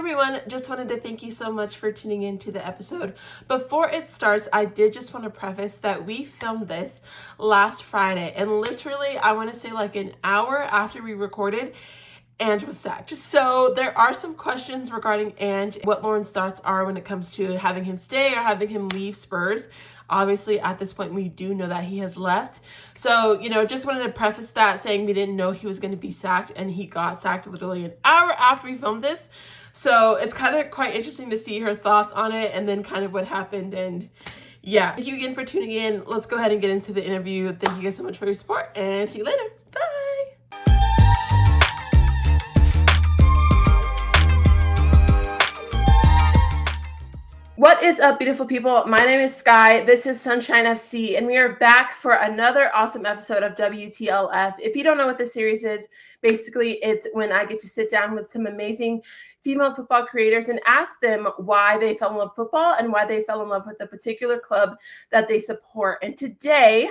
everyone, just wanted to thank you so much for tuning in to the episode. Before it starts, I did just want to preface that we filmed this last Friday, and literally I want to say like an hour after we recorded, Ange was sacked. So there are some questions regarding Ange, what Lauren's thoughts are when it comes to having him stay or having him leave Spurs. Obviously, at this point, we do know that he has left. So, just wanted to preface that saying we didn't know he was going to be sacked, and he got sacked literally an hour after we filmed this. So it's kind of quite interesting to see her thoughts on it and then kind of what happened. And yeah, thank you again for tuning in. Let's go ahead and get into the interview. Thank you guys so much for your support, and see you later. Bye. What is up, beautiful people? My name is Sky. This is Sunshine FC, and we are back for another awesome episode of W.T.L.F. If you don't know what this series is, basically it's when I get to sit down with some amazing female football creators and ask them why they fell in love with football and why they fell in love with a particular club that they support. And today,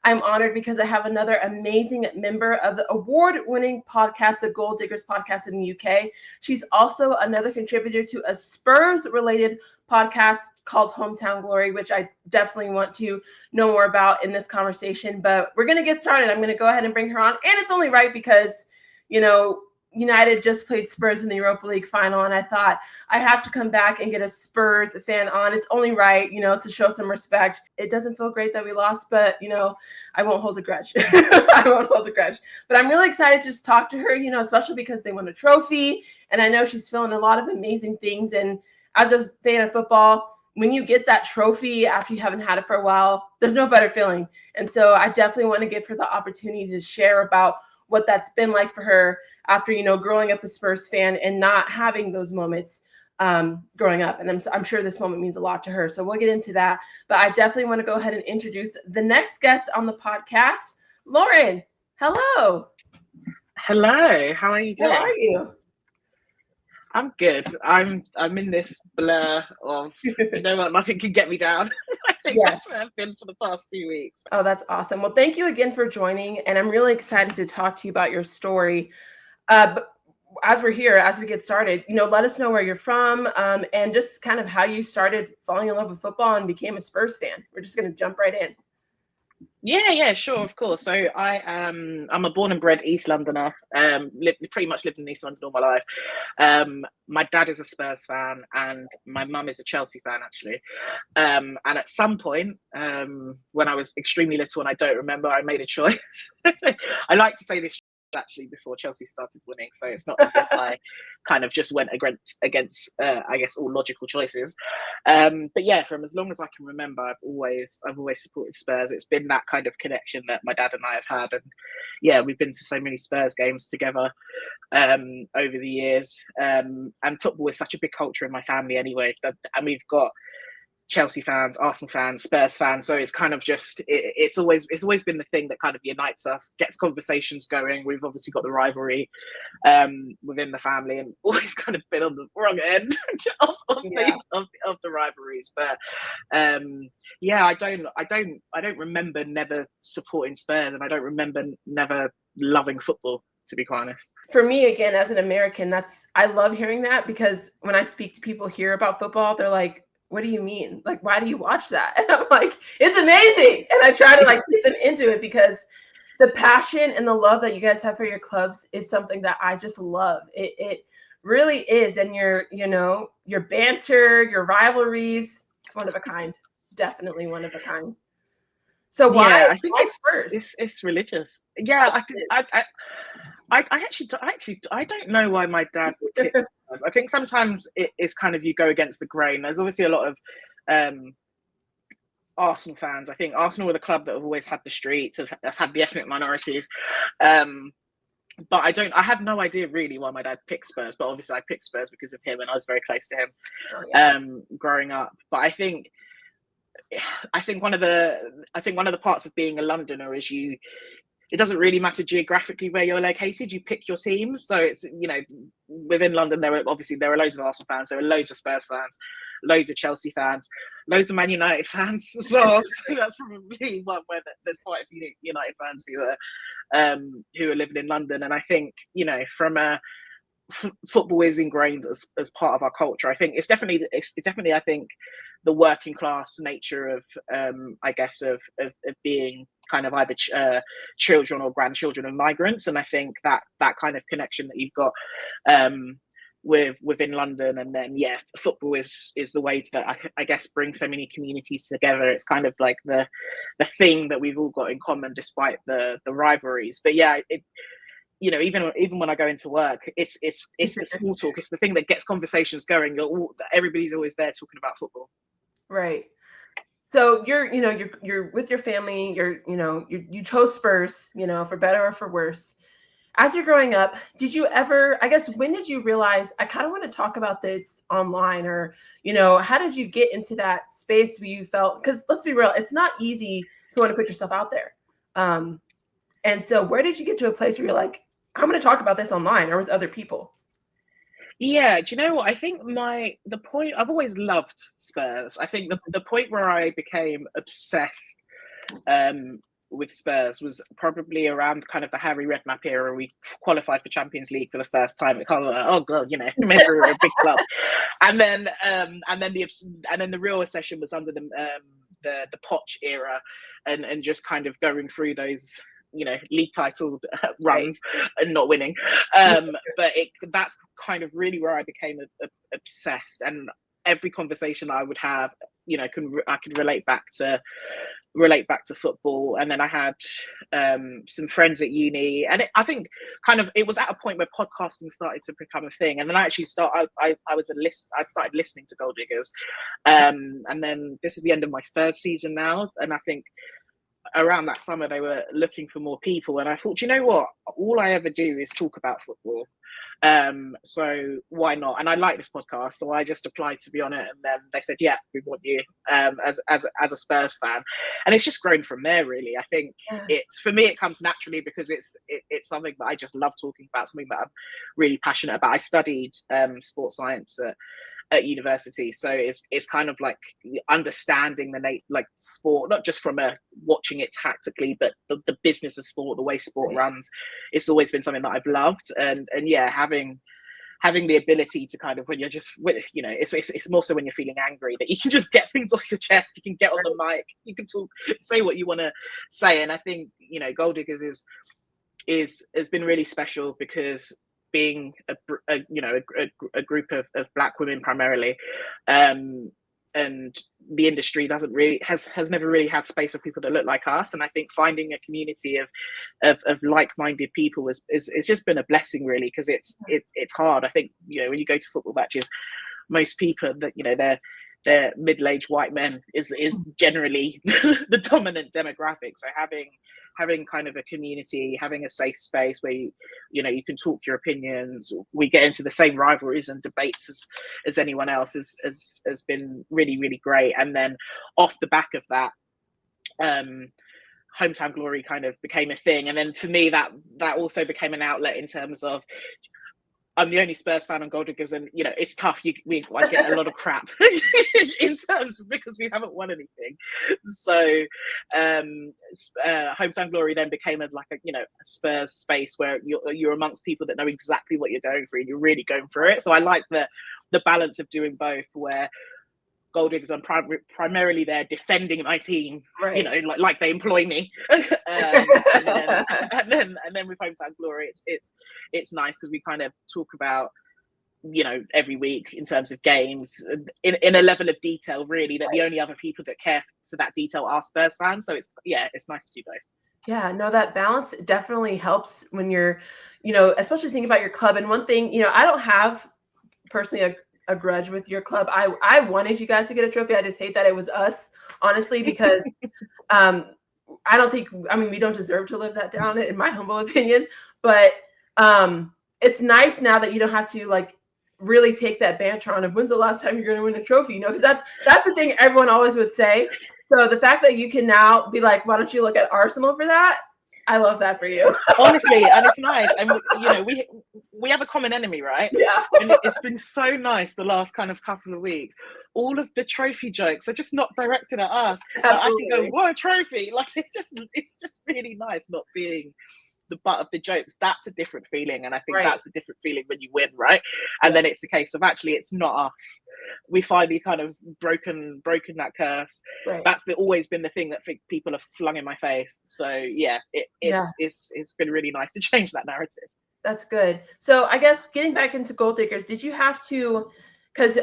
I'm honored because I have another amazing member of the award-winning podcast, the Gold Diggers podcast in the UK. She's also another contributor to a Spurs-related podcast called Hometown Glory, which I definitely want to know more about in this conversation. But we're going to get started. I'm going to go ahead and bring her on. And it's only right because, United just played Spurs in the Europa League Final, and I thought I have to come back and get a Spurs fan on. It's only right, to show some respect. It doesn't feel great that we lost, but, I won't hold a grudge. I won't hold a grudge. But I'm really excited to just talk to her, especially because they won a trophy, and I know she's feeling a lot of amazing things. And as a fan of football, when you get that trophy after you haven't had it for a while, there's no better feeling. And so I definitely want to give her the opportunity to share about what that's been like for her after, growing up a Spurs fan and not having those moments growing up. And I'm sure this moment means a lot to her. So we'll get into that. But I definitely want to go ahead and introduce the next guest on the podcast, Lauren. Hello. Hello. How are you doing? How are you? I'm good. I'm in this blur of, what, nothing can get me down. I think that's where I've been for the past 2 weeks. Oh, that's awesome. Well, thank you again for joining. And I'm really excited to talk to you about your story. But as we're here, as we get started, let us know where you're from and just kind of how you started falling in love with football and became a Spurs fan. We're just going to jump right in. Yeah, sure, of course. So I'm a born and bred East Londoner. Pretty much lived in East London all my life. My dad is a Spurs fan and my mum is a Chelsea fan, actually. And at some point, when I was extremely little and I don't remember, I made a choice. I like to say this actually before Chelsea started winning, so it's not as if I kind of just went against I guess all logical choices, but yeah, from as long as I can remember, I've always supported Spurs. It's been that kind of connection that my dad and I have had, and yeah, we've been to so many Spurs games together over the years, and football is such a big culture in my family anyway, and we've got Chelsea fans, Arsenal fans, Spurs fans. So it's kind of just, it's always been the thing that kind of unites us, gets conversations going. We've obviously got the rivalry within the family and always kind of been on the wrong end of the rivalries. But yeah, I don't remember never supporting Spurs, and I don't remember never loving football, to be quite honest. For me, again, as an American, I love hearing that, because when I speak to people here about football, they're like, what do you mean? Like, why do you watch that? And I'm like, it's amazing. And I try to get them into it, because the passion and the love that you guys have for your clubs is something that I just love. It really is. And your banter, your rivalries, it's one of a kind. Definitely one of a kind. So why? Yeah, I think why it's religious. Yeah, I don't know why my dad would kick us. I think sometimes it is kind of, you go against the grain. There's obviously a lot of Arsenal fans. I think Arsenal are the club that have always had the streets, have had the ethnic minorities. But I have no idea really why my dad picked Spurs. But obviously I picked Spurs because of him, and I was very close to him growing up. But I think one of the parts of being a Londoner is it doesn't really matter geographically where you're located. You pick your team. So it's, within London, there are loads of Arsenal fans. There are loads of Spurs fans, loads of Chelsea fans, loads of Man United fans as well. So that's probably one where there's quite a few United fans who are living in London. And I think, from a football is ingrained as part of our culture. I think it's definitely I think the working class nature of I guess of being kind of either children or grandchildren of migrants, and I think that kind of connection that you've got within London, and then football is the way to I guess bring so many communities together. It's kind of like the thing that we've all got in common despite the rivalries. But even when I go into work, it's the small talk. It's the thing that gets conversations going. Everybody's always there talking about football. Right. So you're with your family. You chose Spurs, for better or for worse. As you're growing up, did you ever, I guess, when did you realize I kind of want to talk about this online, or, how did you get into that space where you felt, because let's be real, it's not easy to want to put yourself out there. And so where did you get to a place where you're like, I'm going to talk about this online or with other people? Yeah, do you know what? I think the point, I've always loved Spurs. I think the point where I became obsessed with Spurs was probably around kind of the Harry Redknapp era. We qualified for Champions League for the first time. It kind of like, oh god, maybe we're a big club. And then the real obsession was under the Poch era, and just kind of going through those league title runs and not winning. But that's kind of really where I became obsessed, and every conversation I would have, I could relate back to football. And then I had some friends at uni, and I think kind of it was at a point where podcasting started to become a thing. And then I actually started listening to Gold Diggers, and then this is the end of my third season now, and I think around that summer they were looking for more people, and I thought, you know what, all I ever do is talk about football, so why not? And I like this podcast, so I just applied to be on it, and then they said, yeah, we want you as a Spurs fan. And it's just grown from there, really. I think it's, for me, it comes naturally because it's something that I just love talking about, something that I'm really passionate about. I studied sports science at university, so it's kind of like understanding like sport, not just from watching it tactically, but the business of sport, the way sport runs. It's always been something that I've loved, and having the ability to kind of, when you're just it's more so when you're feeling angry, that you can just get things off your chest, you can get on the mic, you can talk, say what you want to say. And I think Gold Diggers has been really special because being a group of Black women primarily, and the industry has never really had space for people that look like us. And I think finding a community of like-minded people is just been a blessing, really, because it's hard. I think when you go to football matches, most people that they're middle-aged white men is generally the dominant demographic. So having kind of a community, having a safe space where you can talk your opinions, we get into the same rivalries and debates as anyone else, has been really, really great. And then off the back of that, Hometown Glory kind of became a thing. And then for me, that also became an outlet in terms of, I'm the only Spurs fan on Gold Diggers, and it's tough. I get a lot of crap in terms of, because we haven't won anything. So Hometown Glory then became a Spurs space where you're amongst people that know exactly what you're going through, and you're really going through it. So I like the balance of doing both, where Gold Diggers, I'm primarily there defending my team, right. like they employ me, and then with Hometown Glory, it's nice because we kind of talk about every week in terms of games in a level of detail, really, that the only other people that care for that detail are Spurs fans. So it's nice to do both. Yeah, no, that balance definitely helps when you're especially thinking about your club. And one thing, I don't have personally a grudge with your club. I wanted you guys to get a trophy. I just hate that it was us, honestly, because I don't think, we don't deserve to live that down, in my humble opinion. But it's nice now that you don't have to really take that banter on of when's the last time you're going to win a trophy, because that's the thing everyone always would say. So the fact that you can now be like, why don't you look at Arsenal for that? I love that for you. Honestly, and it's nice. And we have a common enemy, right? Yeah. And it's been so nice the last kind of couple of weeks. All of the trophy jokes are just not directed at us. Absolutely. I can go, what a trophy! It's just really nice not being the butt of the jokes, that's a different feeling. And I think Right. that's a different feeling when you win, right? And then it's a case of actually it's not us. We finally kind of broken that curse. Right. That's always been the thing that people have flung in my face. So yeah, it's been really nice to change that narrative. That's good. So I guess getting back into Gold Diggers, did you have to, because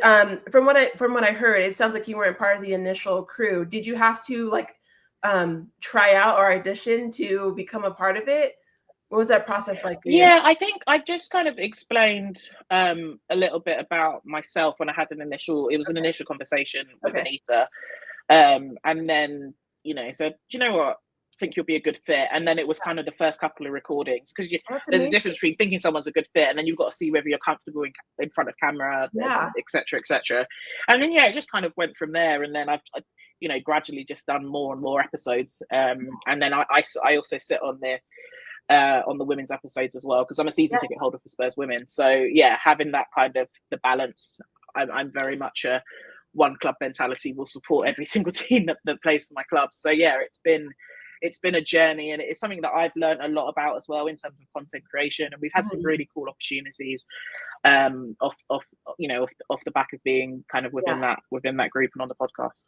from what I heard, it sounds like you weren't part of the initial crew. Did you have to like try out or audition to become a part of it? What was that process like for you? Yeah, I think I just kind of explained a little bit about myself when I had an initial conversation with Anita. And then, so do you know what? I think you'll be a good fit. And then it was kind of the first couple of recordings, because there's a difference between thinking someone's a good fit and then you've got to see whether you're comfortable in front of camera, et cetera, et cetera. And then, it just kind of went from there. And then I've gradually just done more and more episodes. And then I also sit on the women's episodes as well, because I'm a season ticket holder for Spurs Women. So yeah, having that kind of the balance, I'm very much a one club mentality, will support every single team that plays for my club. So yeah, it's been a journey, and it's something that I've learned a lot about as well in terms of content creation. And we've had some really cool opportunities off the back of being kind of within that group and on the podcast.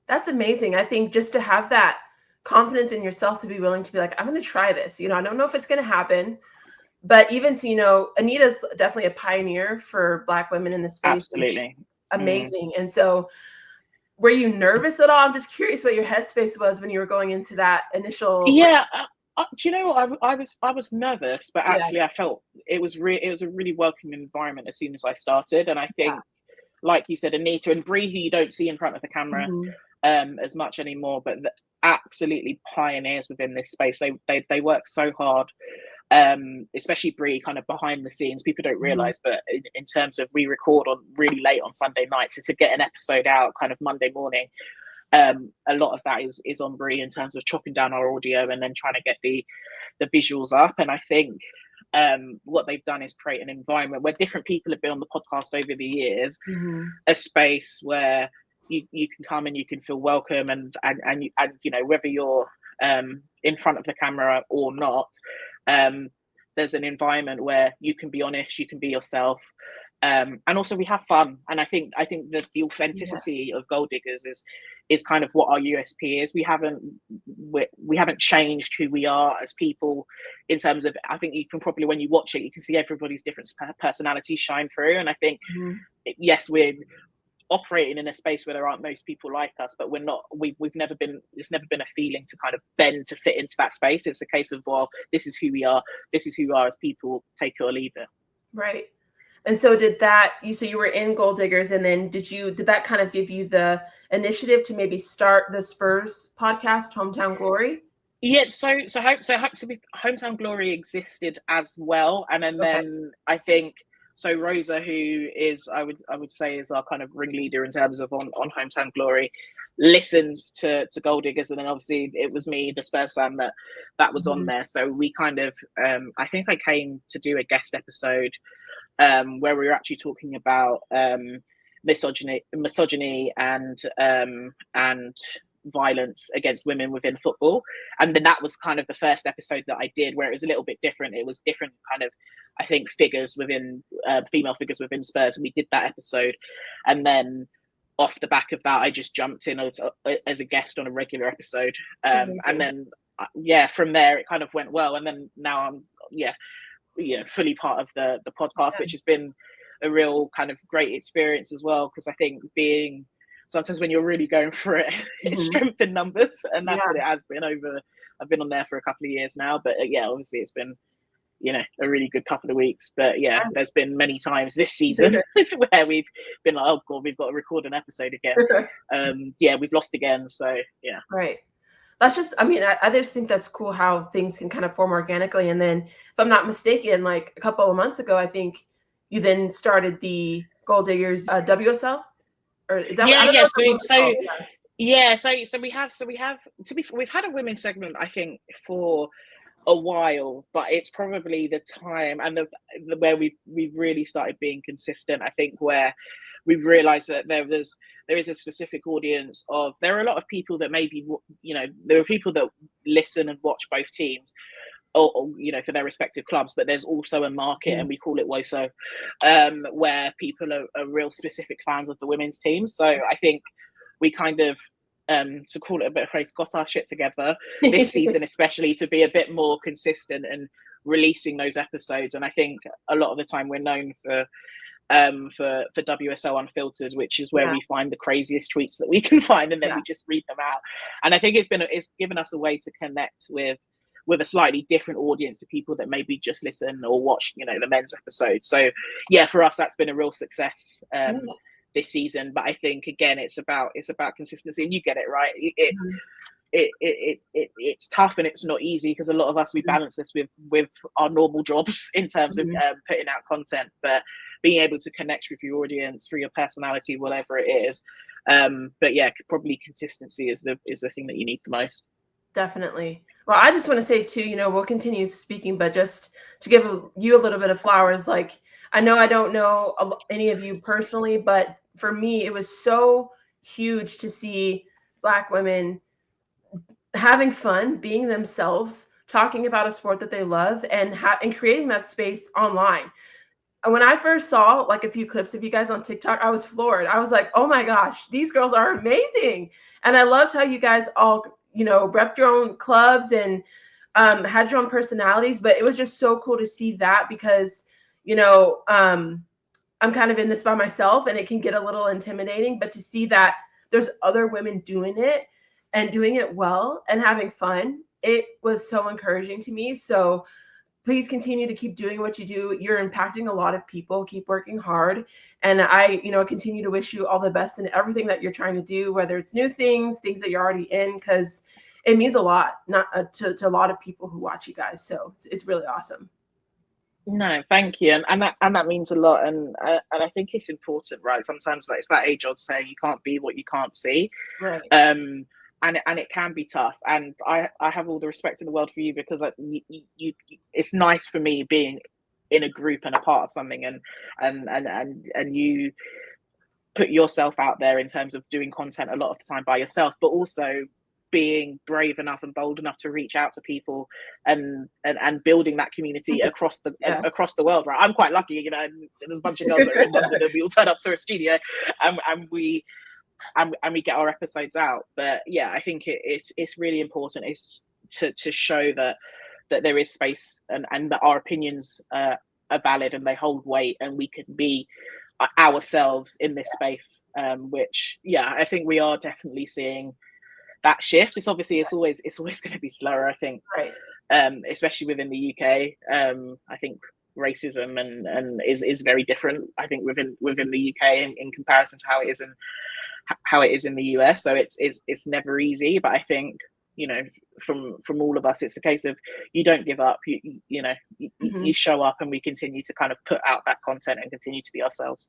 That's amazing. I think just to have that confidence in yourself to be willing to be like, I'm going to try this. I don't know if it's going to happen, but even to, Anita's definitely a pioneer for Black women in the space. Absolutely. Amazing. And so were you nervous at all? I'm just curious what your headspace was when you were going into that initial. Yeah. Do you know what? I was nervous, but actually I felt it was a really welcoming environment as soon as I started. And I think, like you said, Anita and Bree, who you don't see in front of the camera as much anymore, but absolutely pioneers within this space. They work so hard, especially Bree, kind of behind the scenes. People don't realize, but in terms of, we record on really late on Sunday night, so to get an episode out kind of Monday morning, a lot of that is on Bree in terms of chopping down our audio and then trying to get the visuals up. And I think what they've done is create an environment where different people have been on the podcast over the years, a space where you can come and you can feel welcome, and whether you're in front of the camera or not, there's an environment where you can be honest, you can be yourself, and also we have fun. And I think that the authenticity of Gold Diggers is kind of what our USP is. We haven't changed who we are as people in terms of, I think you can probably, when you watch it, you can see everybody's different personalities shine through. And I think yes, we're operating in a space where there aren't most people like us, but we're not, it's never been a feeling to kind of bend to fit into that space. It's a case of, well, this is who we are as people, take it or leave it. Right. And so you were in Gold Diggers, and then did that kind of give you the initiative to maybe start the Spurs podcast, Hometown Glory? Yeah, so Hometown Glory existed as well, and then I think, so Rosa, who is, I would say, is our kind of ringleader in terms of on Hometown Glory, listens to Gold Diggers, and then obviously it was me, the Spurs fan, that was on there. So we kind of, I think I came to do a guest episode where we were actually talking about misogyny and violence against women within football. And then that was kind of the first episode that I did, where it was a little bit different. It was different kind of, I think, figures within female figures within Spurs, and we did that episode. And then off the back of that, I just jumped in as a guest on a regular episode, and then from there it kind of went well. And then now I'm fully part of the podcast, which has been a real kind of great experience as well, because I think sometimes when you're really going through it, it's strength in numbers, and that's what it has been over. I've been on there for a couple of years now, but obviously it's been a really good couple of weeks. But there's been many times this season where we've been like, oh god, we've got to record an episode again. We've lost again. So right. That's just, I just think that's cool how things can kind of form organically. And then, if I'm not mistaken, like a couple of months ago, I think you then started the Gold Diggers WSL, or is that? We've had a women's segment, I think, for a while, but it's probably the time and where we've really started being consistent. I think where we've realized that there is a specific audience there are a lot of people that maybe there are people that listen and watch both teams, or for their respective clubs, but there's also a market, and we call it WOSO, where people are real specific fans of the women's team. So I think we kind of, to call it a bit of phrase, got our shit together this season, especially to be a bit more consistent and releasing those episodes. And I think a lot of the time we're known for WSL Unfiltered, which is where we find the craziest tweets that we can find, and then we just read them out. And I think it's given us a way to connect with a slightly different audience to people that maybe just listen or watch, the men's episodes. So yeah, for us, that's been a real success this season. But I think, again, it's about consistency, and you get it right. It's tough, and it's not easy, because a lot of us, we balance this with our normal jobs in terms of putting out content, but being able to connect with your audience through your personality, whatever it is. But yeah, probably consistency is the thing that you need the most. Definitely. Well, I just want to say too, we'll continue speaking, but just to give you a little bit of flowers, like, I know I don't know any of you personally, but for me, it was so huge to see Black women having fun, being themselves, talking about a sport that they love, and creating that space online. When I first saw like a few clips of you guys on TikTok, I was floored. I was like, oh my gosh, these girls are amazing. And I loved how you guys all, repped your own clubs and had your own personalities. But it was just so cool to see that, because, I'm kind of in this by myself, and it can get a little intimidating. But to see that there's other women doing it and doing it well and having fun, it was so encouraging to me. So please continue to keep doing what you do. You're impacting a lot of people. Keep working hard. And I, continue to wish you all the best in everything that you're trying to do, whether it's new things that you're already in, because it means a lot to a lot of people who watch you guys. So it's really awesome. No, thank you. And that means a lot. And I think it's important, right? Sometimes it's that age-old saying, you can't be what you can't see. Right. And it can be tough, and I have all the respect in the world for you, because you it's nice for me being in a group and a part of something, and you put yourself out there in terms of doing content a lot of the time by yourself, but also being brave enough and bold enough to reach out to people and building that community across the world, right? I'm quite lucky, there's a bunch of girls that are in London, and we all turn up to a studio, and we get our episodes out. But yeah, I think it's really important is to show that there is space, and that our opinions are valid and they hold weight, and we can be ourselves in this space, which I think we are definitely seeing that shift. It's always going to be slower, I think, right? Especially within the UK. I think racism and is very different, I think, within the UK in comparison to how it is in the US. So it's never easy, but I think, from all of us, it's a case of you don't give up, you show up, and we continue to kind of put out that content and continue to be ourselves.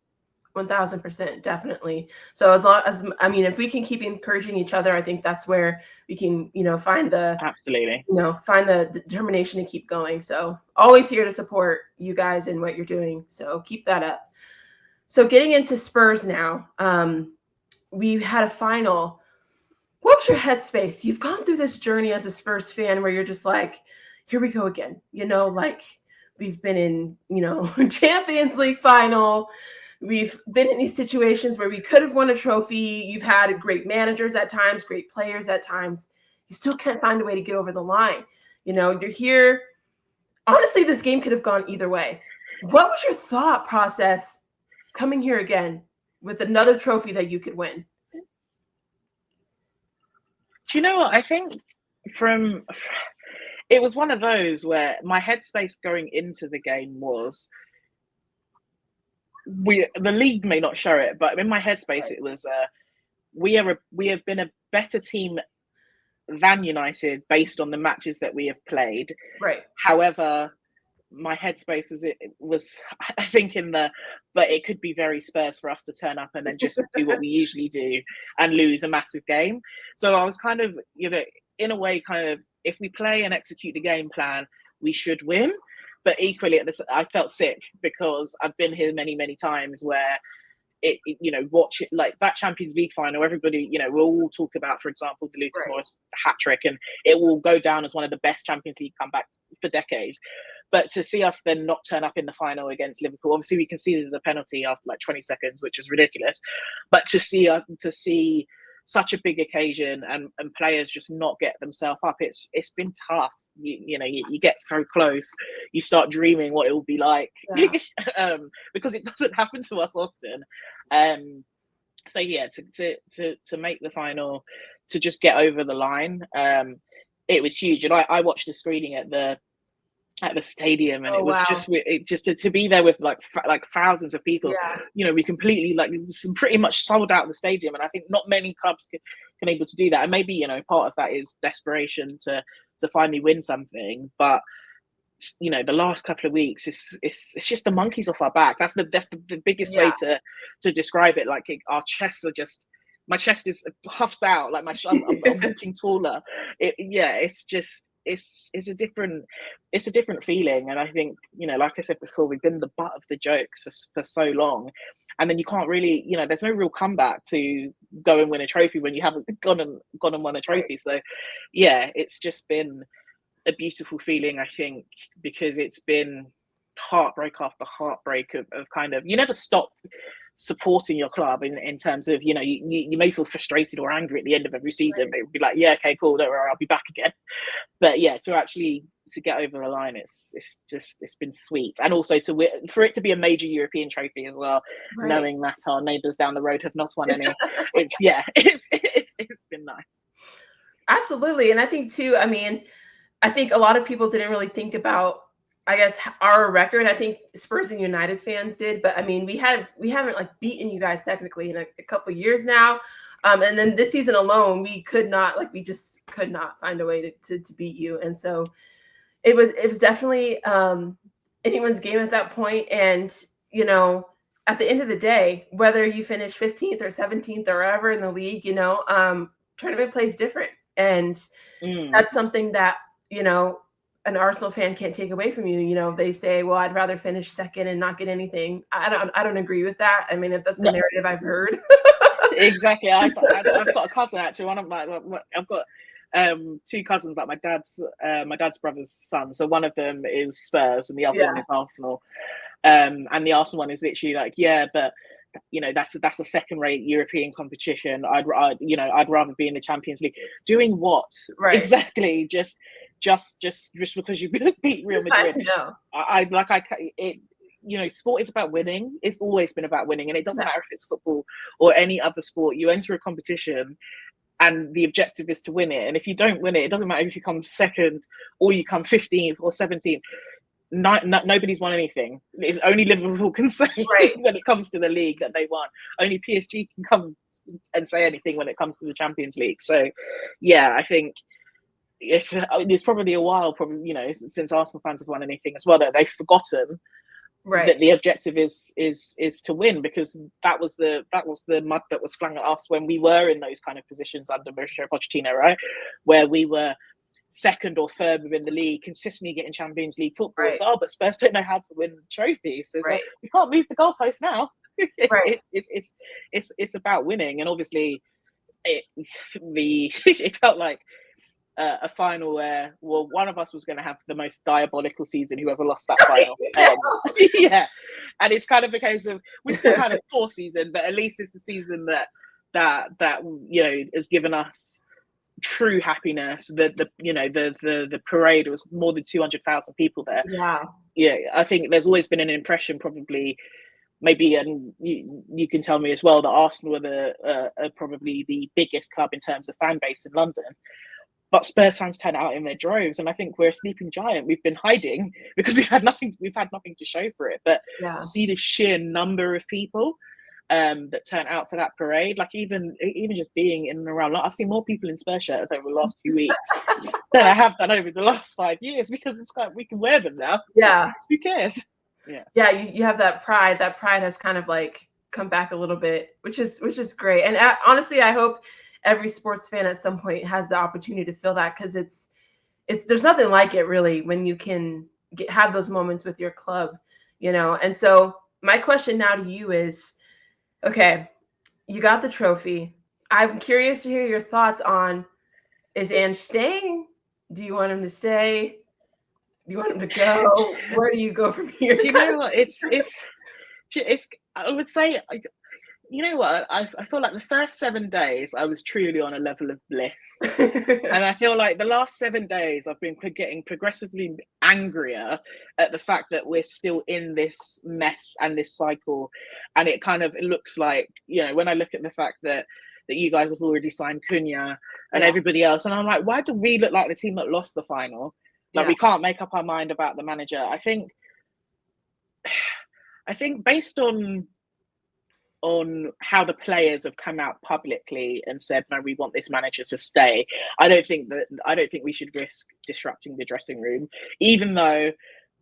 1000%, definitely. So as long as, if we can keep encouraging each other, I think that's where we can, find the determination to keep going. So always here to support you guys and what you're doing. So keep that up. So getting into Spurs now, we had a final. What's your headspace? You've gone through this journey as a Spurs fan where you're just like, here we go again. Like we've been in, Champions League final. We've been in these situations where we could have won a trophy. You've had great managers at times, great players at times. You still can't find a way to get over the line. You're here. Honestly, this game could have gone either way. What was your thought process coming here again with another trophy that you could win? Do you know what? I think it was one of those where my headspace going into the game was, the league may not show it, but in my headspace it was we have been a better team than United based on the matches that we have played. Right. However, my headspace was I think but it could be very Spurs for us to turn up and then just do what we usually do and lose a massive game. So I was kind of, in a way, kind of, if we play and execute the game plan, we should win. But equally, I felt sick, because I've been here many, many times where watch it, like that Champions League final, everybody, we'll all talk about, for example, the Lucas Moura hat trick, and it will go down as one of the best Champions League for decades. But to see us then not turn up in the final against Liverpool, obviously we conceded the penalty after like 20 seconds, which was ridiculous. But to see such a big occasion and players just not get themselves up, it's been tough. You get so close, you start dreaming what it will be like, because it doesn't happen to us often. So yeah, to make the final, to just get over the line, it was huge. And I watched the screening at the stadium, and it was just to be there with like thousands of people. We completely pretty much sold out the stadium, and I think not many clubs can able to do that. And maybe part of that is desperation to finally win something. But the last couple of weeks, it's just the monkeys off our back. That's the biggest way to describe it. Like our chests are just. My chest is puffed out. Like I'm walking taller. It's a different feeling. And I think, like I said before, we've been the butt of the jokes for so long, and then you can't really, there's no real comeback to go and win a trophy when you haven't gone and won a trophy. So yeah, it's just been a beautiful feeling, I think, because it's been heartbreak after heartbreak of kind of, you never stop supporting your club in terms of, you may feel frustrated or angry at the end of every season, but it would be like, yeah, okay, cool, don't worry, I'll be back again. But yeah, to get over the line, it's been sweet. And also for it to be a major European trophy as well, knowing that our neighbours down the road have not won any. It's been nice. Absolutely. And I think too, I think a lot of people didn't really think about, I guess, our record. I think Spurs and United fans did, but we haven't beaten you guys technically in a couple of years now. And then this season alone, we just could not find a way to beat you. And so it was definitely anyone's game at that point. And, at the end of the day, whether you finish 15th or 17th or wherever in the league, tournament plays different. And that's something that, an Arsenal fan can't take away from you. They say, well, I'd rather finish second and not get anything. I don't agree with that. If that's the narrative I've heard. Exactly. I've got a cousin, actually. I've got two cousins, like my dad's brother's son. So one of them is Spurs and the other one is Arsenal. And the Arsenal one is literally like, yeah, but that's a second-rate European competition. I'd rather be in the Champions League. Doing what? Right. Exactly. Just because you beat Real Madrid. I know. Sport is about winning. It's always been about winning, and it doesn't matter if it's football or any other sport. You enter a competition, and the objective is to win it. And if you don't win it, it doesn't matter if you come second or you come 15th or 17th. Nobody's won anything. It's only Liverpool can say when it comes to the league that they won. Only PSG can come and say anything when it comes to the Champions League. So, yeah, I think it's probably a while, since Arsenal fans have won anything as well, that they've forgotten that the objective is to win, because that was the mud that was flung at us when we were in those kind of positions under Mauricio Pochettino, right, where we were second or third within the league, consistently getting Champions League football. So, but Spurs don't know how to win trophies. So like, we can't move the goalpost now. It's about winning, and obviously, it felt like a final where one of us was going to have the most diabolical season, whoever lost that final. And it's kind of a case of, we still had a poor season, but at least it's a season that has given us true happiness. The parade was more than 200,000 people there. I think there's always been an impression, probably, maybe, and you can tell me as well, that Arsenal are probably the biggest club in terms of fan base in London. But Spurs fans turn out in their droves, and I think we're a sleeping giant. We've been hiding because we've had nothing to show for it. But to see the sheer number of people that turn out for that parade, like even just being in and around, I've seen more people in Spurs shirts over the last few weeks than I have done over the last 5 years, because it's like, we can wear them now. Who cares? You have that pride. That pride has kind of like come back a little bit, which is great. And honestly, I hope every sports fan at some point has the opportunity to feel that, because it's there's nothing like it, really, when you can have those moments with your club, And so my question now to you is, okay, you got the trophy. I'm curious to hear your thoughts on, is Ange staying? Do you want him to stay? you want him to go? Where do you go from here? Do you know what? It's. I would say, you know what? I feel like the first 7 days I was truly on a level of bliss, and I feel like the last 7 days I've been getting progressively angrier at the fact that we're still in this mess and this cycle, and it looks like, you know, when I look at the fact that you guys have already signed Cunha and everybody else, and I'm like, why do we look like the team that lost the final? Like we can't make up our mind about the manager. I think based on how the players have come out publicly and said, no, we want this manager to stay, I don't think we should risk disrupting the dressing room, even though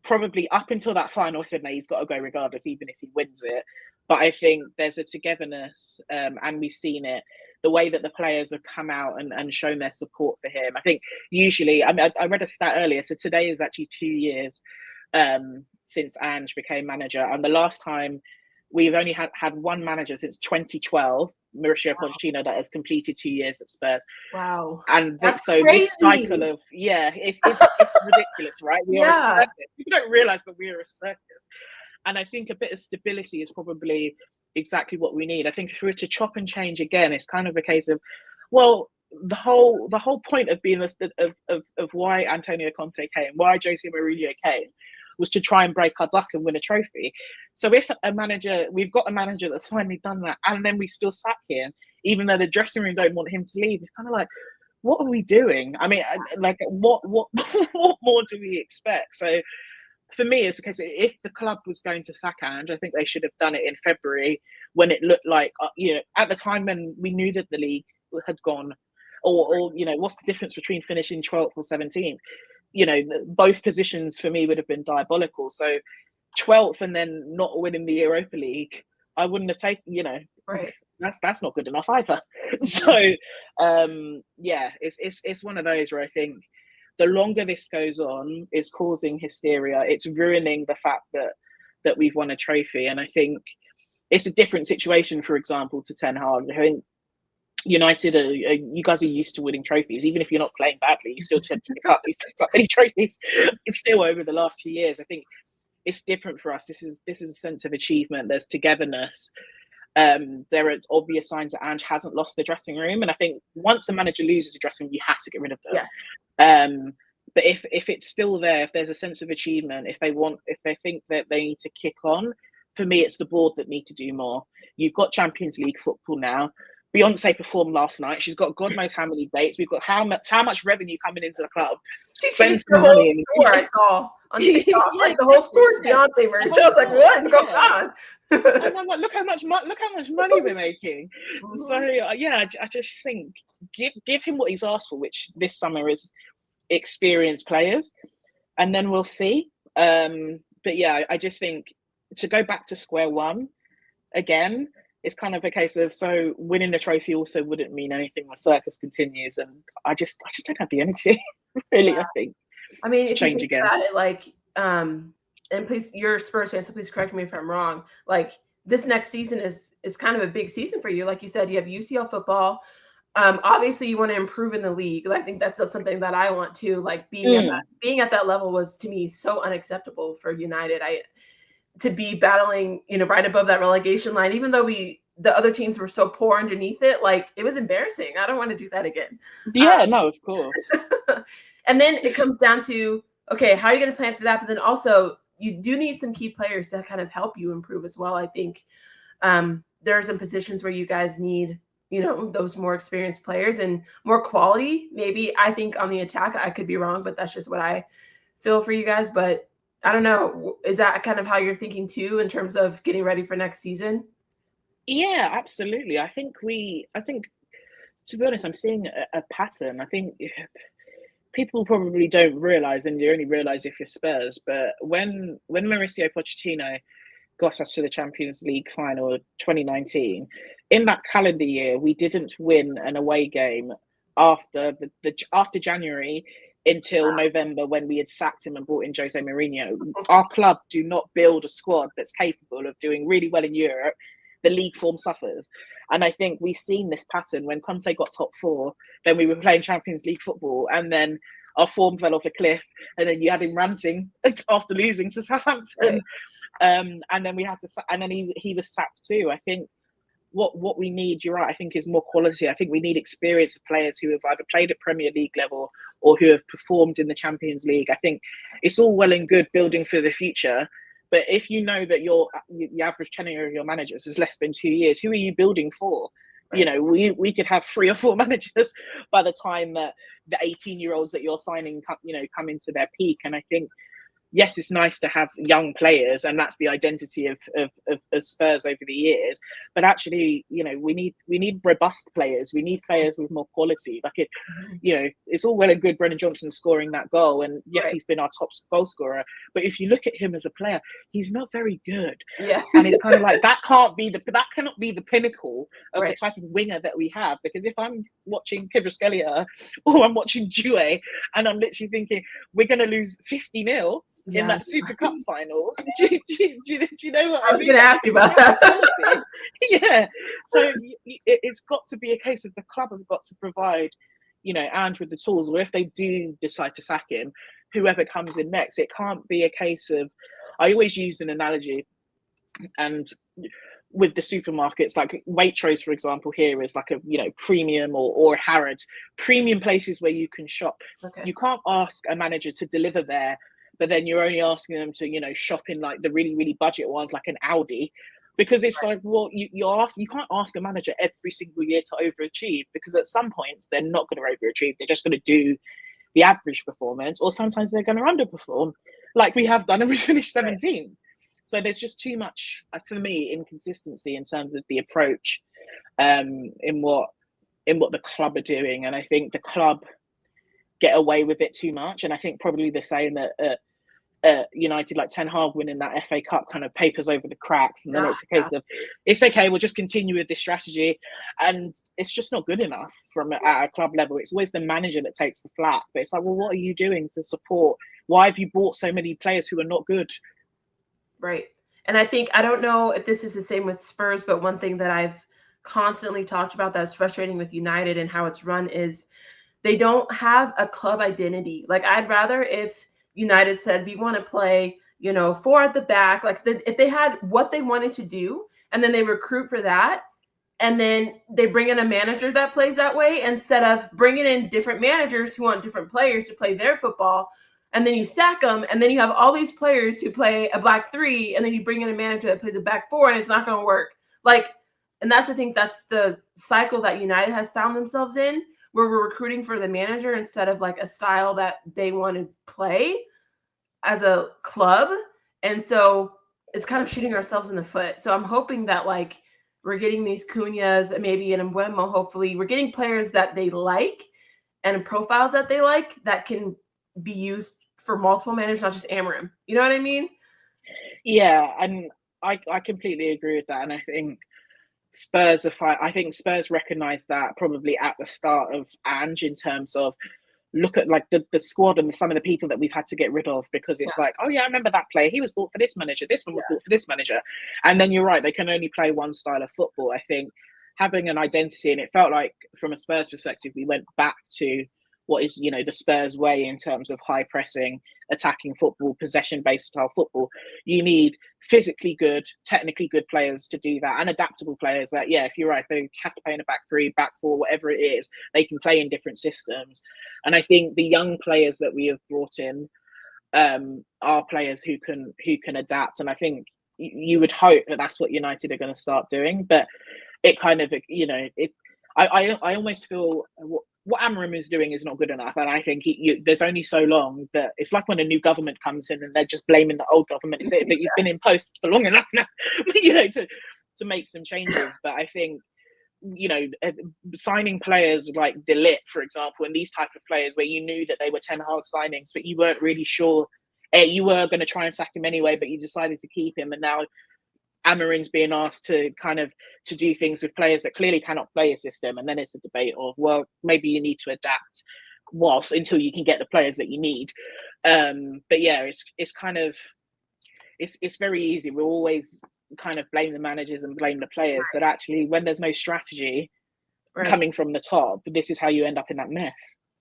probably up until that final I said, no, he's got to go regardless, even if he wins it. But I think there's a togetherness, and we've seen it, the way that the players have come out and shown their support for him. I think usually, I mean, I read a stat earlier, so today is actually 2 years since Ange became manager, and the last time we've only had one manager since 2012, Mauricio Pochettino, that has completed 2 years at Spurs. Wow. And so crazy. This cycle of, it's ridiculous, right? We are a circus. People don't realize, but we are a circus. And I think a bit of stability is probably exactly what we need. I think if we were to chop and change again, it's kind of a case of, well, the whole point of being of why Antonio Conte came, why Jose Mourinho came, was to try and break our duck and win a trophy. So if we've got a manager that's finally done that, and then we still sack him, even though the dressing room don't want him to leave, it's kind of like, what are we doing? I mean, like, what more do we expect? So for me, it's a case of, if the club was going to sack Ange, I think they should have done it in February, when it looked like, at the time when we knew that the league had gone, or what's the difference between finishing 12th or 17th? Both positions for me would have been diabolical. So 12th and then not winning the Europa League, I wouldn't have taken, right. That's not good enough either. So it's one of those where I think the longer this goes on, it's causing hysteria. It's ruining the fact that we've won a trophy. And I think it's a different situation, for example, to Ten Hag. I think United you guys are used to winning trophies. Even if you're not playing badly, you still tend to pick up many trophies. It's still over the last few years. I think it's different for us. This is a sense of achievement. There's togetherness. There are obvious signs that Ange hasn't lost the dressing room, and I think once a manager loses the dressing room, you have to get rid of them. Yes. But if it's still there, if there's a sense of achievement, if they think that they need to kick on, for me, it's the board that need to do more. You've got Champions League football now. Beyonce performed last night. She's got God knows how many dates. We've got how much revenue coming into the club. Spend some money. I saw on TikTok, like the whole store's Beyonce merch. I was like, what is going on? And I'm like, look how much money we're making. So I just think give him what he's asked for, which this summer is experienced players, and then we'll see. But yeah, I just think to go back to square one again, it's kind of a case of, so winning the trophy also wouldn't mean anything. The circus continues, and I just don't have the energy. Really, I think. I mean, if you think about it, like, and please, you're a Spurs fan, so please correct me if I'm wrong. Like, this next season is kind of a big season for you. Like you said, you have UCL football. Obviously, you want to improve in the league. I think that's something that I want to. Like, being at that level was, to me, so unacceptable for United. To be battling, right above that relegation line, even though the other teams were so poor underneath it, like, it was embarrassing. I don't want to do that again. Yeah, no, of course. And then it comes down to, okay, how are you going to plan for that? But then also, you do need some key players to kind of help you improve as well. I think there are some positions where you guys need, those more experienced players and more quality. Maybe I think on the attack, I could be wrong, but that's just what I feel for you guys. But I don't know. Is that kind of how you're thinking too, in terms of getting ready for next season? Yeah, absolutely. I think to be honest, I'm seeing a pattern. I think people probably don't realize, and you only realize if you're Spurs, but when Mauricio Pochettino got us to the Champions League final 2019, in that calendar year, we didn't win an away game after January until November, when we had sacked him and brought in Jose Mourinho. Our club do not build a squad that's capable of doing really well in Europe. The league form suffers. And I think we've seen this pattern. When Conte got top four, then we were playing Champions League football. And then our form fell off a cliff, and then you had him ranting after losing to Southampton. And then we had to, and then he was sacked too. I think what we need, you're right, I think is more quality. I think we need experienced players who have either played at Premier League level or who have performed in the Champions League. I think it's all well and good building for the future, but if you know that the average tenure of your managers is less than 2 years, who are you building for? Right. You know, we could have 3 or 4 managers by the time that the 18-year-olds that you're signing, come into their peak. And I think, yes, it's nice to have young players, and that's the identity of Spurs over the years. But actually, we need robust players. We need players with more quality. Like it's all well and good Brennan Johnson scoring that goal, and yes, right, he's been our top goal scorer. But if you look at him as a player, he's not very good. Yeah, and it's kind of like that cannot be the pinnacle of right, the type of winger that we have. Because if I'm watching Kvaratskhelia or I'm watching Due, and I'm literally thinking we're going to lose 50-0. Yeah. In that Super Cup final. Do you know what I mean? I was going to ask you about that. Yeah. So it's got to be a case of the club have got to provide, Ange with the tools, or if they do decide to sack him, whoever comes in next, it can't be a case of, I always use an analogy, and with the supermarkets, like Waitrose, for example, here is like a premium or Harrods, premium places where you can shop. Okay. You can't ask a manager to deliver there, but then you're only asking them to shop in like the really, really budget ones, like an Audi, because it's right, like, well, you can't ask a manager every single year to overachieve, because at some point they're not going to overachieve. They're just going to do the average performance, or sometimes they're going to underperform, like we have done, and we finished 17th. Right. So there's just too much, for me, inconsistency in terms of the approach, in what the club are doing. And I think the club get away with it too much. And I think probably the same that United, like Ten Hag winning that FA Cup kind of papers over the cracks. And then it's a case of, it's okay, we'll just continue with this strategy. And it's just not good enough at a club level. It's always the manager that takes the flak. But it's like, well, what are you doing to support? Why have you bought so many players who are not good? Right. And I think, I don't know if this is the same with Spurs, but one thing that I've constantly talked about that's frustrating with United and how it's run is they don't have a club identity. Like, I'd rather if United said, we want to play, 4 at the back, like if they had what they wanted to do and then they recruit for that, and then they bring in a manager that plays that way, instead of bringing in different managers who want different players to play their football. And then you sack them, and then you have all these players who play a back 3, and then you bring in a manager that plays a back 4, and it's not going to work. Like, and that's the cycle that United has found themselves in, where we're recruiting for the manager instead of like a style that they want to play as a club. And so it's kind of shooting ourselves in the foot. So I'm hoping that like we're getting these Cunhas, maybe an Mbeumo, hopefully we're getting players that they like and profiles that they like that can be used for multiple managers, not just Amorim. You know what I mean? Yeah, and I completely agree with that. And I think Spurs recognise that probably at the start of Ange, in terms of look at like the squad and some of the people that we've had to get rid of, because it's like, oh yeah, I remember that player. He was bought for this manager. This one was bought for this manager. And then you're right, they can only play one style of football. I think having an identity, and it felt like from a Spurs perspective, we went back to what is, the Spurs way in terms of high pressing, attacking football, possession-based style football. You need physically good, technically good players to do that, and adaptable players that, if you're right, they have to play in a back 3, back 4, whatever it is, they can play in different systems. And I think the young players that we have brought in are players who can adapt. And I think you would hope that that's what United are going to start doing. But it kind of, I almost feel what Amorim is doing is not good enough. And I think there's only so long that it's like when a new government comes in and they're just blaming the old government. It's that you've been in post for long enough now, to make some changes. But I think, signing players like De Ligt, for example, and these type of players where you knew that they were Ten Hag signings, but you weren't really sure. You were going to try and sack him anyway, but you decided to keep him. And now Amorim's being asked to do things with players that clearly cannot play a system, and then it's a debate of, well, maybe you need to adapt until you can get the players that you need. But yeah, it's kind of it's very easy. We'll always kind of blame the managers and blame the players, but actually, when there's no strategy coming from the top, this is how you end up in that mess.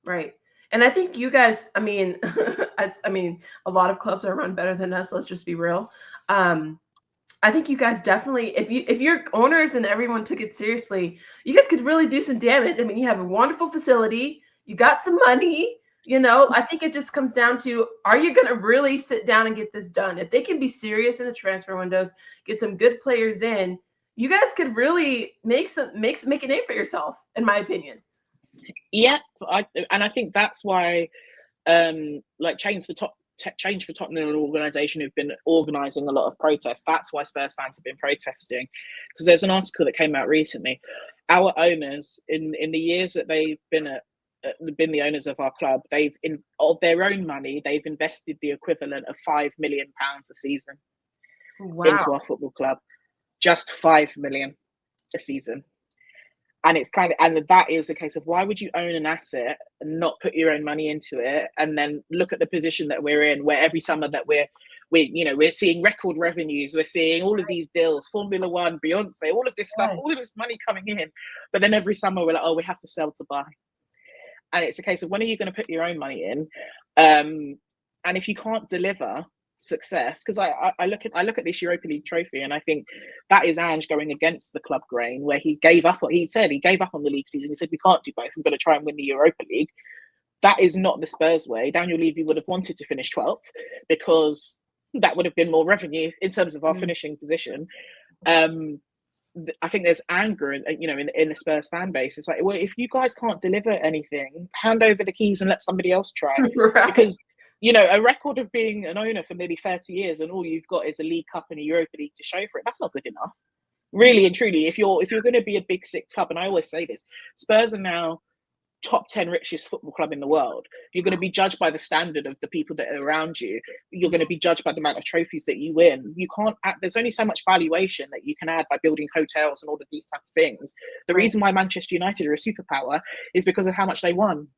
Right. And I think you guys, I mean, a lot of clubs are run better than us. Let's just be real. I think you guys definitely, if your owners and everyone took it seriously, you guys could really do some damage. I mean, you have a wonderful facility, you got some money, I think it just comes down to, are you going to really sit down and get this done? If they can be serious in the transfer windows, get some good players in, you guys could really make a name for yourself, in my opinion. Yeah, I think that's why, like Change for Tottenham, an organisation who've been organising a lot of protests. That's why Spurs fans have been protesting, because there's an article that came out recently. Our owners, in the years that they've been the owners of our club, of their own money, they've invested the equivalent of £5 million a season into our football club. Just £5 million a season. And it's and that is a case of, why would you own an asset and not put your own money into it, and then look at the position that we're in, where every summer that we're seeing record revenues, we're seeing all of these deals, Formula One, Beyonce, all of this stuff, all of this money coming in, but then every summer we're like, oh, we have to sell to buy. And it's a case of, when are you going to put your own money in? And if you can't deliver success, because I look at this Europa League trophy, and I think that is Ange going against the club grain, where he gave up on the league season. He said, we can't do both, we're going to try and win the Europa League. That is not the Spurs way. Daniel Levy would have wanted to finish 12th, because that would have been more revenue in terms of our finishing position. I think there's anger in the Spurs fan base. It's like, well, if you guys can't deliver anything, hand over the keys and let somebody else try. Right. Because a record of being an owner for nearly 30 years and all you've got is a League Cup and a Europa League to show for it, that's not good enough. Really and truly, if you're going to be a big six club, and I always say this, Spurs are now top 10 richest football club in the world. You're going to be judged by the standard of the people that are around you. You're going to be judged by the amount of trophies that you win. You can't there's only so much valuation that you can add by building hotels and all of these type of things. The reason why Manchester United are a superpower is because of how much they won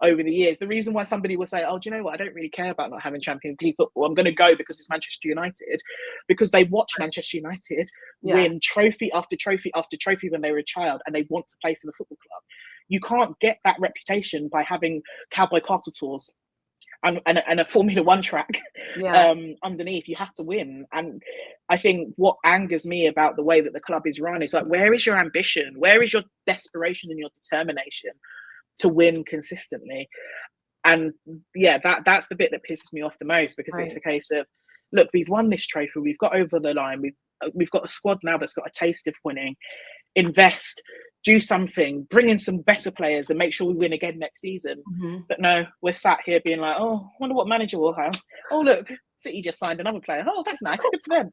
over the years. The reason why somebody will say, oh, do you know what, I don't really care about not having Champions League football, I'm going to go because it's Manchester United, because they watch Manchester United win trophy after trophy after trophy when they were a child, and they want to play for the football club. You can't get that reputation by having Cowboy Carter tours and a Formula One track underneath. You have to win. And I think what angers me about the way that the club is run is like, where is your ambition? Where is your desperation and your determination to win consistently? And that's the bit that pisses me off the most, because it's a case of, look, we've won this trophy, we've got over the line, we've got a squad now that's got a taste of winning. Invest, do something, bring in some better players and make sure we win again next season. But no, we're sat here being like, oh, I wonder what manager we'll have. Oh, look, City just signed another player. Oh, that's nice, good for them.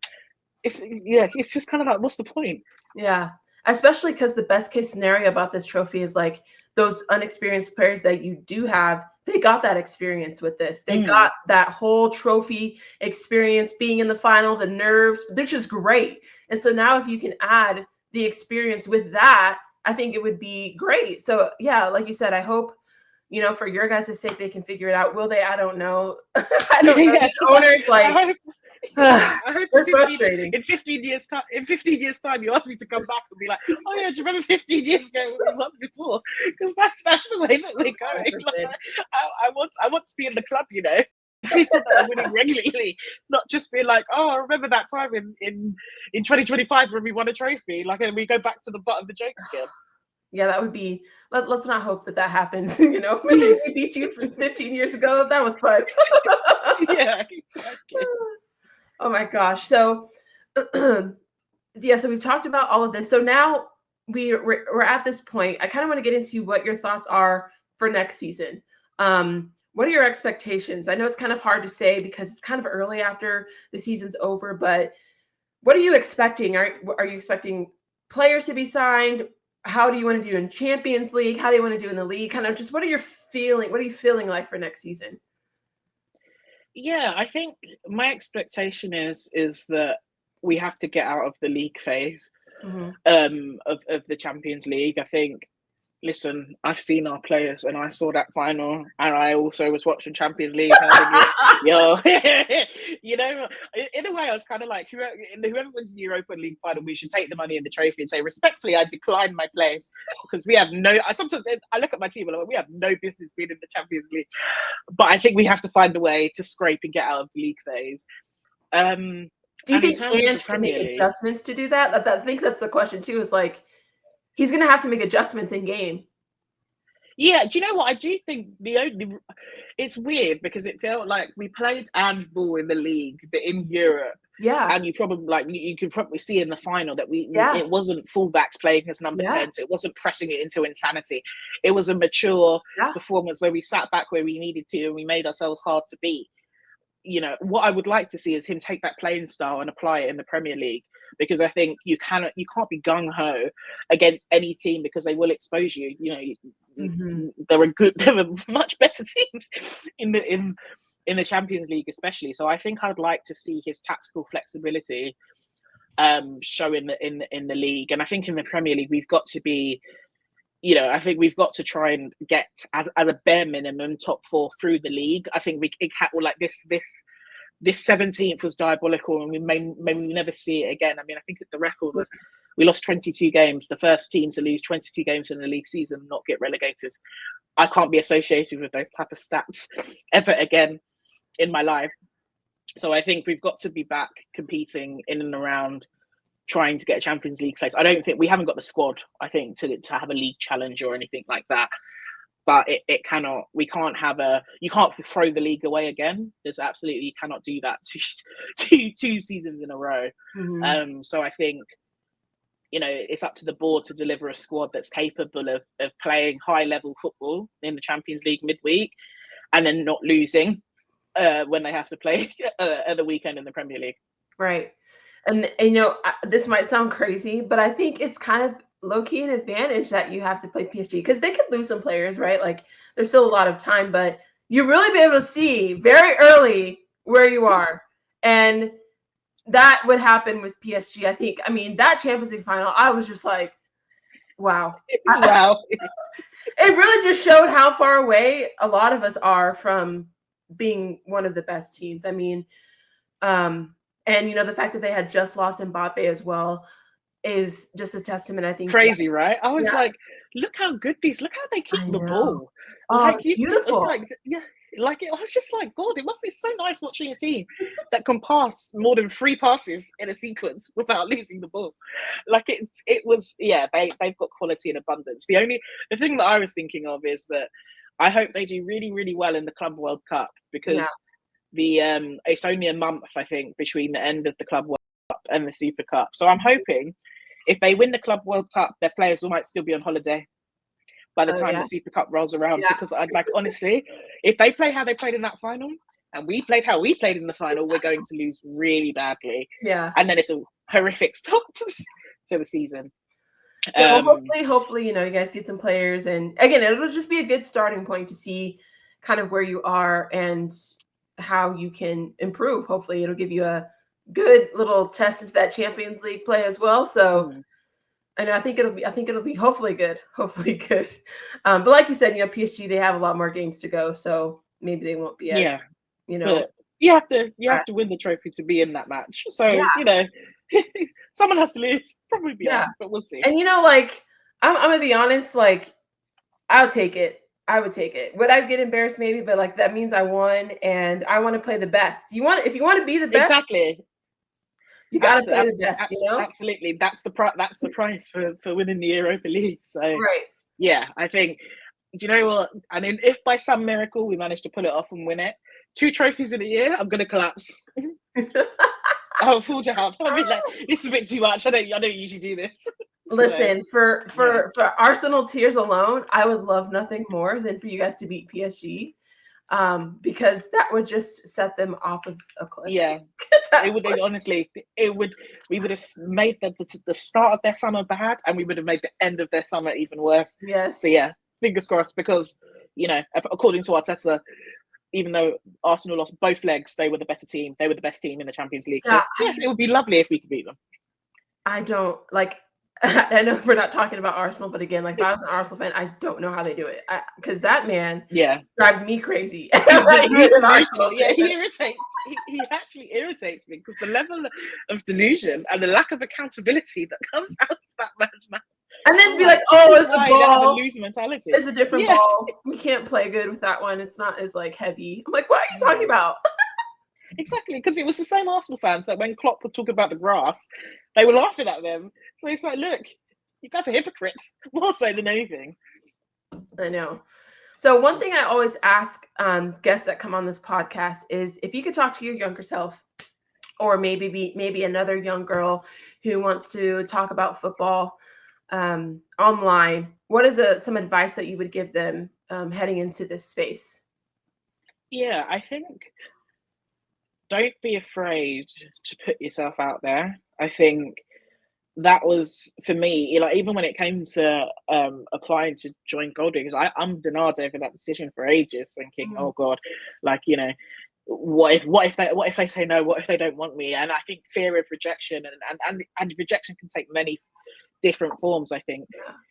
It's just kind of like, what's the point? Yeah, especially because the best case scenario about this trophy is like, those unexperienced players that you do have, they got that experience with this. They got that whole trophy experience, being in the final, the nerves, they're just great. And so now if you can add the experience with that, I think it would be great. So yeah, like you said, I hope, for your guys' sake, they can figure it out. Will they? I don't know. I don't know. Yeah, owners, I hope in 15 years time you ask me to come back and be like, oh yeah, do you remember 15 years ago when we won before? Because that's the way that we're going. Like, I want to be in the club, people that are winning regularly, not just be like, oh, I remember that time in 2025 when we won a trophy, like, and we go back to the butt of the jokes again. Yeah, that would be, let's not hope that happens. Maybe we beat you 15 years ago. That was fun. Yeah, exactly. Oh my gosh. So so we've talked about all of this. So now we're at this point. I kind of want to get into what your thoughts are for next season. What are your expectations? I know it's kind of hard to say because it's kind of early after the season's over, but what are you expecting? Are you expecting players to be signed? How do you want to do in Champions League? How do you want to do in the league? Kind of just what are you feeling like for next season? Yeah, I think my expectation is that we have to get out of the league phase of the Champions League. I think Listen, I've seen our players, and I saw that final, and I also was watching Champions League. And I was thinking, yo, you know, in a way, I was kind of like, whoever wins the Europa League final, we should take the money and the trophy and say, respectfully, I decline my place because we have no. Sometimes I look at my team and I'm like, we have no business being in the Champions League, but I think we have to find a way to scrape and get out of the league phase. Do you think Ange can make adjustments to do that? I think that's the question too. Is like, he's going to have to make adjustments in game. Yeah, do you know what? I do think it's weird because it felt like we played Ange ball in the league, but in Europe. Yeah. And you probably you could probably see in the final that it wasn't fullbacks playing as number 10s. It wasn't pressing it into insanity. It was a mature performance where we sat back where we needed to and we made ourselves hard to beat. You know, what I would like to see is him take that playing style and apply it in the Premier League, because I think you can't be gung ho against any team because they will expose you. You know, there are much better teams in the Champions League, especially. So I think I'd like to see his tactical flexibility show in the league, and I think in the Premier League we've got to be. You know, I think we've got to try and get as a bare minimum top 4 through the league. I think this 17th was diabolical, and we may never see it again. I mean, I think the record was we lost 22 games, the first team to lose 22 games in the league season and not get relegated. I can't be associated with those type of stats ever again in my life. So I think we've got to be back competing in and around trying to get a Champions League place. I don't think we haven't got the squad, I think, to have a league challenge or anything like that. But you can't throw the league away again. There's absolutely, you cannot do that two seasons in a row. So I think, you know, it's up to the board to deliver a squad that's capable of playing high level football in the Champions League midweek and then not losing when they have to play at the weekend in the Premier League. Right. And you know, this might sound crazy, but I think it's kind of low-key an advantage that you have to play PSG, because they could lose some players, right? Like, there's still a lot of time, but you really be able to see very early where you are. And that would happen with PSG. I think, I mean, that Champions League final, I was just like, wow. Wow. It really just showed how far away a lot of us are from being one of the best teams. I mean, and, you know, the fact that they had just lost Mbappe as well is just a testament, I think. Crazy, right? I was like, look how good look how they keep the ball. Oh, beautiful. It was just like, God, it's so nice watching a team that can pass more than 3 passes in a sequence without losing the ball. Like, they've got quality in abundance. The thing that I was thinking of is that I hope they do really, really well in the Club World Cup, because it's only a month, I think, between the end of the Club World Cup and the Super Cup. So I'm hoping if they win the Club World Cup, their players might still be on holiday by the time the Super Cup rolls around. Because I'd like, honestly, if they play how they played in that final and we played how we played in the final, we're going to lose really badly. Yeah. And then it's a horrific start to the season. Well, hopefully, you know, you guys get some players, and again, it'll just be a good starting point to see kind of where you are and how you can improve. Hopefully it'll give you a good little test into that Champions League play as well. So and I think it'll be hopefully good. But like you said, you know, PSG, they have a lot more games to go, so maybe they won't be as you know. But you have to win the trophy to be in that match. So you know, someone has to lose. Probably be us, but we'll see. And you know, like, I'm gonna be honest, like, I'll take it. I would take it. Would I get embarrassed? Maybe, but like, that means I won, and I want to play the best. If you want to be the best, exactly, you got to play the best. You know, absolutely. That's the price for winning the Europa League. So yeah, I think. Do you know what? And if by some miracle we manage to pull it off and win it, 2 trophies in a year, I'm gonna collapse. I'll fall down. I'll be like, this is a bit too much. I don't usually do this. Listen, for Arsenal tiers alone, I would love nothing more than for you guys to beat PSG, because that would just set them off of a cliff. Yeah, it would honestly. We would have made the start of their summer bad, and we would have made the end of their summer even worse. Yes. So yeah, fingers crossed, because you know, according to Arteta, even though Arsenal lost both legs, they were the better team. They were the best team in the Champions League. So yeah, it would be lovely if we could beat them. I don't like. I know we're not talking about Arsenal, but again, like if I was an Arsenal fan, I don't know how they do it because that man drives me crazy. He's delusional. Yeah, he irritates. He actually irritates me because the level of delusion and the lack of accountability that comes out of that man's mouth. And then to be like, oh, it's the ball. Have a loser mentality. It's a different ball. We can't play good with that one. It's not as like heavy. I'm like, what are you talking about? Exactly, because it was the same Arsenal fans that when Klopp would talk about the grass, they were laughing at them. So it's like, look, you guys are hypocrites, more so than anything. I know. So one thing I always ask guests that come on this podcast is if you could talk to your younger self, or maybe another young girl who wants to talk about football online, what is some advice that you would give them heading into this space? Yeah, I think don't be afraid to put yourself out there. I think that was for me, like even when it came to applying to join Gold Diggers, I'm denied over that decision for ages, thinking, oh God, like, you know, what if they say no, what if they don't want me? And I think fear of rejection and rejection can take many different forms, I think,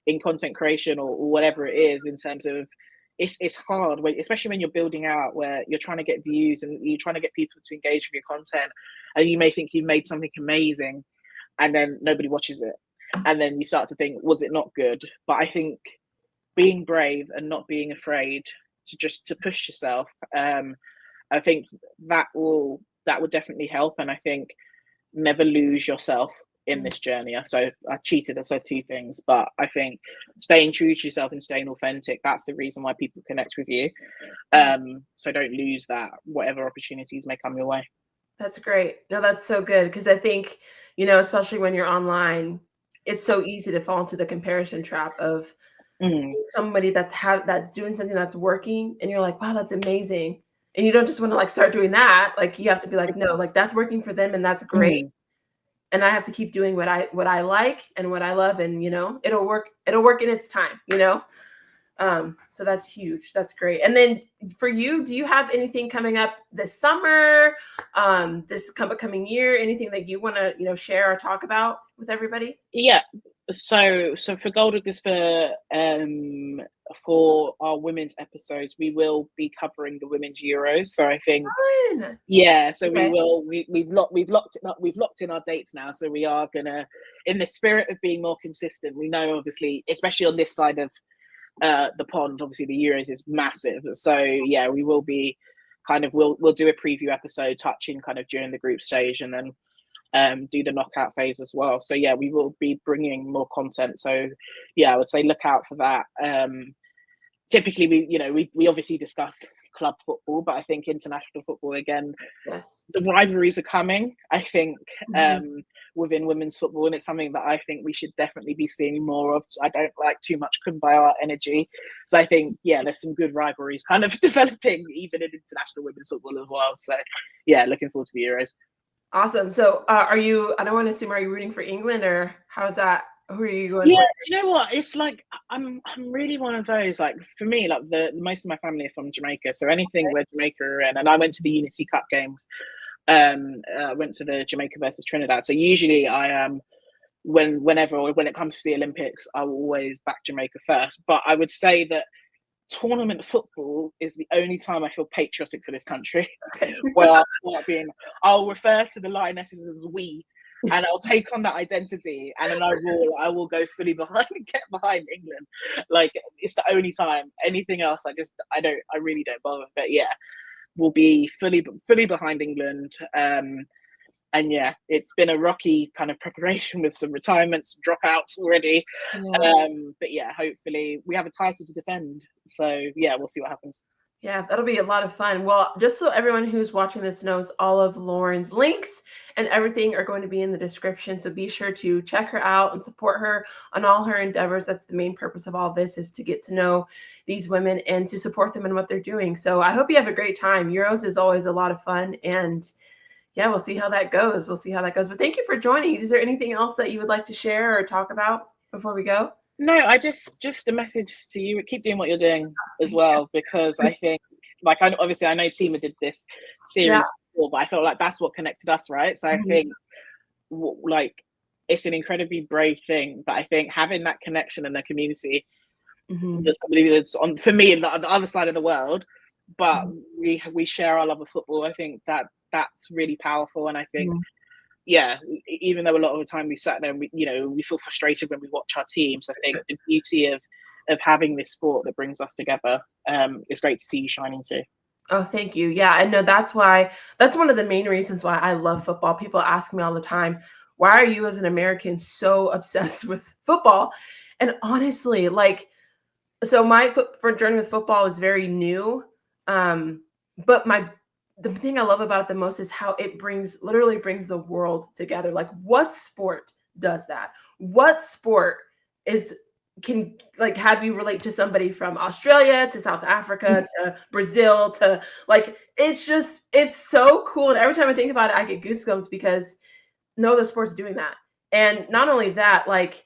in content creation or whatever it is, in terms of it's hard, especially when you're building out, where you're trying to get views and you're trying to get people to engage with your content, and you may think you've made something amazing and then nobody watches it, and then you start to think, was it not good? But I think being brave and not being afraid to push yourself, I think that will definitely help. And I think never lose yourself in this journey. So I cheated, I said two things, but I think staying true to yourself and staying authentic, that's the reason why people connect with you. So don't lose that, whatever opportunities may come your way. That's great. No, that's so good, because I think, you know, especially when you're online, it's so easy to fall into the comparison trap of somebody that's doing something that's working, and you're like, wow, that's amazing. And you don't just want to like start doing that. Like you have to be like, no, like that's working for them and that's great. And I have to keep doing what I like and what I love, and you know, it'll work in its time, you know. So that's huge. That's great. And then for you, do you have anything coming up this summer, this coming year, anything that you want to, you know, share or talk about with everybody? Yeah. So for Gold Diggers, for our women's episodes, we will be covering the women's Euros. So I think, so we will. We've locked in our dates now. So we are gonna, in the spirit of being more consistent. We know, obviously, especially on this side of the pond, obviously the Euros is massive. So yeah, we will be kind of we'll do a preview episode touching kind of during the group stage, and then do the knockout phase as well. So yeah, we will be bringing more content. So yeah, I would say look out for that. Typically we obviously discuss club football, but I think international football, again, the rivalries are coming, I think, within women's football, and it's something that I think we should definitely be seeing more of. I don't like too much kumbaya energy, so I think there's some good rivalries kind of developing even in international women's football as well. So yeah, looking forward to the Euros. Awesome. So are you, I don't want to assume, are you rooting for England, or how's that? Who are you going for? You know what? It's like, I'm really one of those, like, for me, like the most of my family are from Jamaica. So anything where Jamaica are in, and I went to the Unity Cup games, went to the Jamaica versus Trinidad. So usually I am, when it comes to the Olympics, I will always back Jamaica first. But I would say that tournament football is the only time I feel patriotic for this country. Where I'll refer to the Lionesses as we, and I'll take on that identity, and then I will go fully get behind England. Like, it's the only time. Anything else, I really don't bother. But yeah, we'll be fully behind England. And yeah, it's been a rocky kind of preparation with some retirements, dropouts already. But yeah, hopefully we have a title to defend. So yeah, we'll see what happens. Yeah, that'll be a lot of fun. Well, just so everyone who's watching this knows, all of Lauren's links and everything are going to be in the description. So be sure to check her out and support her on all her endeavors. That's the main purpose of all this, is to get to know these women and to support them in what they're doing. So I hope you have a great time. Euros is always a lot of fun, and yeah, we'll see how that goes. But thank you for joining. Is there anything else that you would like to share or talk about before we go? No, I just a message to you. Keep doing what you're doing as well, because I think, like, I know Tima did this series before, but I felt like that's what connected us, right? So I think, like, it's an incredibly brave thing. But I think having that connection and the community, Mm-hmm. there's somebody that's on for me on the other side of the world, but Mm-hmm. we share our love of football. I think that's really powerful, and I think. Mm-hmm. Yeah, even though a lot of the time we sat there and we feel frustrated when we watch our teams, I think the beauty of having this sport that brings us together, it's great to see you shining too. Oh, thank you. Yeah, I know that's one of the main reasons why I love football. People ask me all the time, why are you as an American so obsessed with football? And honestly, like, so my journey with football is very new. But the thing I love about it the most is how it literally brings the world together. Like, what sport does that? What sport can like have you relate to somebody from Australia to South Africa to Brazil to like it's so cool. And every time I think about it, I get goosebumps because no other sport's doing that. And not only that, like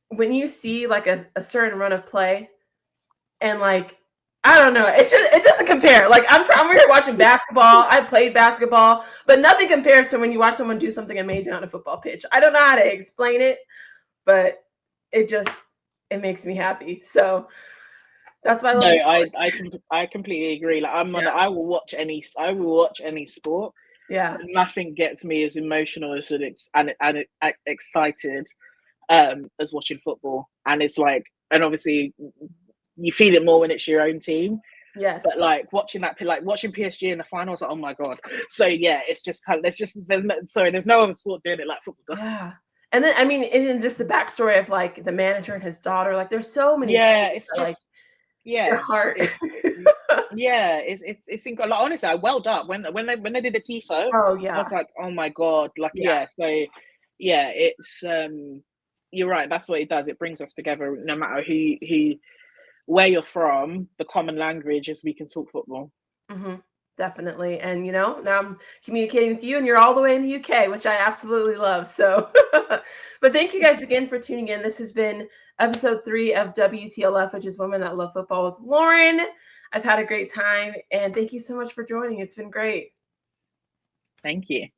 when you see like a certain run of play and like I don't know, it doesn't compare. Like I'm here watching basketball. I played basketball, but nothing compares to when you watch someone do something amazing on a football pitch. I don't know how to explain it, but it makes me happy. So that's why I love I completely agree. Like I will watch any sport. Yeah. Nothing gets me as emotional as excited as watching football. And it's like, and obviously you feel it more when it's your own team. Yes. But like watching PSG in the finals, like, oh my God. So yeah, it's just kind of there's no other sport doing it like football does. Yeah. And then I mean, and then just the backstory of like the manager and his daughter, like there's so many. Yeah, it's just like your heart. It's like, honestly, I welled up when they did the tifo. Oh yeah. I was like, oh my God, like yeah. So yeah, it's you're right. That's what it does. It brings us together, no matter who where you're from. The common language is we can talk football. Mm-hmm. Definitely. And now I'm communicating with you and you're all the way in the UK, which I absolutely love. So, but thank you guys again for tuning in. This has been episode 3 of W.T.L.F, which is Women That Love Football with Lauren. I've had a great time and thank you so much for joining. It's been great. Thank you.